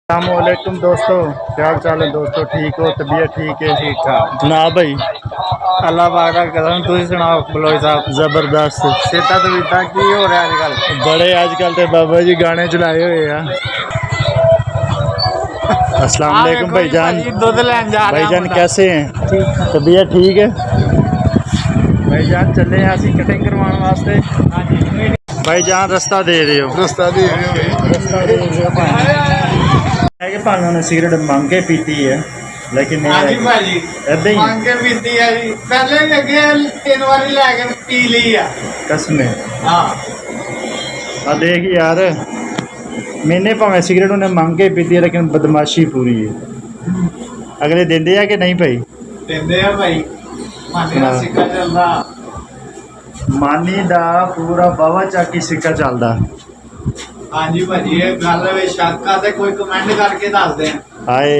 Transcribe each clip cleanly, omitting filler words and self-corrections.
अस्सलामुअलैकुम दोस्तों, क्या हाल चाल है दोस्तों? ठीक हो? तबीयत ठीक है? ठीक ठाक जनाब भाई अल्लाह पाक दा करम। तुम सुनाओ बलोच साहब, जबरदस्त। सेहत तबीयत की हो रहा है आजकल? बड़े आजकल तो बाबा जी गाने चलाए हुए हैं। अस्सलाम वालेकुम भाईजान। दुध लैन जा रहे भाईजान कैसे हैं? तबीयत ठीक है भाईजान? चले हैं असी कटिंग करवाने वास्ते। भाईजान रास्ता दे रहे हो? रास्ता दे रहे हो? रास्ता दे रहे हो भाई? कि भाई उन्होंने सिगरेट मांग के पीती है लेकिन हाँ जी भाजी ऐसे ही मांग के पीती है जी। पहले भी अगे 3 बारी लैके पी ली है। कसम है। हाँ आ देख यार, मैंने भावें सिगरेट उन्हें मांग के पीती है लेकिन बदमाशी पूरी है। अगले देंदे है कि नहीं भाई? देंदे है भाई। मानी दा सिक्का चलदा। मानी दा पूरा बावा चाकी सिक्का चलदा। हाँ जी भाजी ये गल वे शक आ ते कोई कमेंट करके दस दे। हाय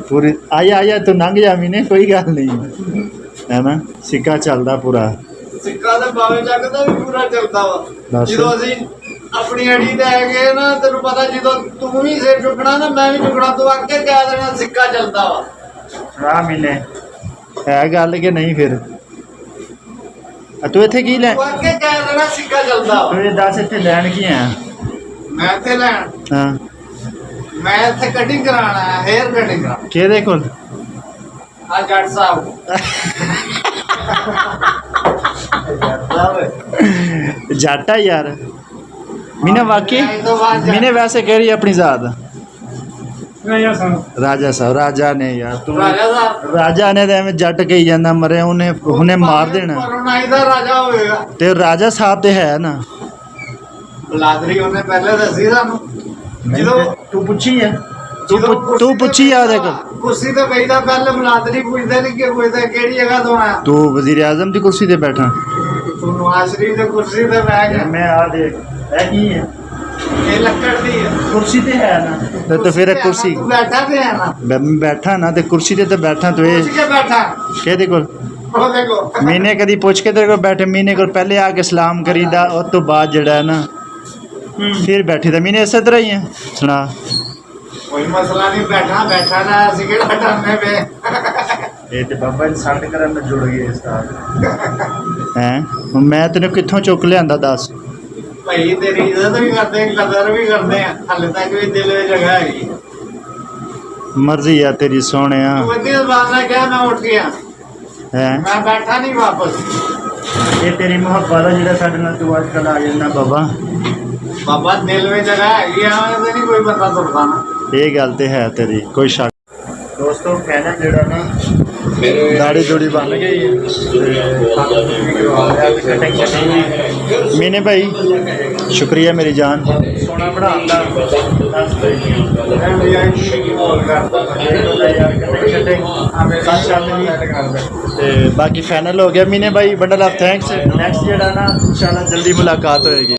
पूरी आया आया तू लंघ जा मीने, कोई गल नहीं है ना। सिक्का चलदा पूरा। सिक्का ते बावे ਚੱਕ ਦਾ ਵੀ ਪੂਰਾ ਚੱਲਦਾ ਵਾ। ਦੱਸ। ਜਦੋਂ ਅਸੀਂ ਆਪਣੀ ਅੜੀ ਤੇ ਆ ਗਏ ਨਾ, ਤੈਨੂੰ ਪਤਾ ਜਦੋਂ ਤੂੰ ਵੀ ਸਿਰ ਚੁੱਕਣਾ ਨਾ ਮੈਂ ਵੀ ਚੁੱਕਣਾ, ਤੂੰ ਅੱਗੇ ਕਹਿ ਦੇਣਾ ਸਿੱਕਾ ਚੱਲਦਾ ਵਾ। ਆ ਮਹੀਨੇ ਹੈ ਗੱਲ ਕਿ ਨਹੀਂ ਫਿਰ? ਤੂੰ ਇੱਥੇ ਕੀ ਲੈ? ਤੂੰ ਅੱਗੇ ਕਹਿ ਦੇਣਾ ਸਿੱਕਾ ਚੱਲਦਾ ਵਾ। ਤੂੰ ਇਹ ਦੱਸ ਇੱਥੇ ਲੈਣ ਕੀ ਆ? ਮੈਂ ਇੱਥੇ ਲੈਣ ਹਾਂ ਮੈਂ ਇੱਥੇ ਕਟਿੰਗ ਕਰਾਉਣਾ ਹੈ, ਹੇਅਰ ਕਟਿੰਗ ਕਰਾਉਣਾ। ਕਿਹਦੇ ਕੋਲ? ਆ ਜੱਟ ਸਾਹਿਬ जट है यार मीने वाकई मीने वैसे कह रही है अपनी जात राजा साहब राजा ने यार तू ਰਾਜਾ ਸਾਹਿਬ राजा ने तो एवं जट कही जाना मरे उन्हें मार देना ਪਰੋਨਾਈ ਦਾ ਰਾਜਾ ਹੋਵੇਗਾ ते राजा साहब तो है ना। ਬਲਾਦਰੀ ਉਹਨੇ ਪਹਿਲੇ ਦੱਸੀ ਸਾਨੂੰ। ਜਦੋਂ तू पूछी है ਜਦੋਂ तू पूछी है देखो ਕੁਰਸੀ ਤੇ ਬੈਠਾ ਪਹਿਲੇ ਬਲਾਦਰੀ ਪੁੱਛਦੇ ਨਹੀਂ ਕਿ ਪੁੱਛਦੇ ਕਿਹੜੀ ਜਗ੍ਹਾ ਤੋਂ ਆਇਆ। तू वजीर आजम की कुर्सी ते बैठा। ਤੂੰ ਨਵਾਜ਼ ਸ਼ਰੀਫ ਦੀ ਕੁਰਸੀ ਤੇ ਬੈਠ ਗਿਆ। मैं आ देख है की है ਇਹ ਲੱਕੜ ਦੀ ਹੈ। कुर्सी ते है ना तो फिर कुर्सी ਤੂੰ ਬੈਠਾ ਤੇ ਹੈ ਨਾ। मैं बैठा ना ते कुर्सी ते बैठा तो ਪੁੱਛ ਕੇ ਬੈਠਾ कहदे कोल ਉਹ ਦੇਖੋ मीने कदी पुछ के तेरे को बैठे मीने को पहले आके सलाम करीदा उस तो बाद जड़ा है ना फिर बैठी था मीने इस तरह ही है सुना। ਕੋਈ ਮਸਲਾ ਨਹੀਂ, ਬੈਠਾ ਬੈਠਾ ਨਾ ਅਸੀਂ ਕਿਹੜਾ ਹਟਾਣੇ ਪਏ। ये तो बाबा सट करन में जुड़ गए इस तरह हैं। मैं तेने कित्थों चुक लियांदा दस? ਭਾਈ ਤੇਰੀ ਇੱਜ਼ਤ ਵੀ ਕਰਦੇ ਕਦਰ ਵੀ ਕਰਦੇ ਆ, ਹਾਲੇ ਤੱਕ ਵੀ ਦਿਲ ਵਿੱਚ ਜਗ੍ਹਾ ਹੈਗੀ। मर्जी है तेरी सोने ਤੂੰ ਅੱਧੀ ਜ਼ਬਾਨ ਨਾਲ ਕਿਹਾ ਮੈਂ ਉੱਠ ਗਿਆ, हैं। ਮੈਂ ਬੈਠਾ ਨਹੀਂ वापस। ये तेरी मुहब्बत है जिहड़ा साडे नाल तू अजकल आ जांदा बाबा। ਬਾਬਾ ਦਿਲ ਵਿੱਚ ਜਗ੍ਹਾ ਹੈਗੀ ਆ, ਐਵੇਂ ਨਹੀਂ ਕੋਈ ਬੰਦਾ ਤੁਰਦਾ ਨਾ। ये गल तो है तेरी, कोई शक। दोस्तों कहना जड़ा ना दाढ़ी दूड़ी बन गई मीने भाई शुक्रिया मेरी जान सोना बढ़ाता बाकी फाइनल हो गया मीने भाई बंडल ऑफ थैंक्स। नैक्सट जड़ा ना इंशाल्लाह जल्दी मुलाकात होएगी।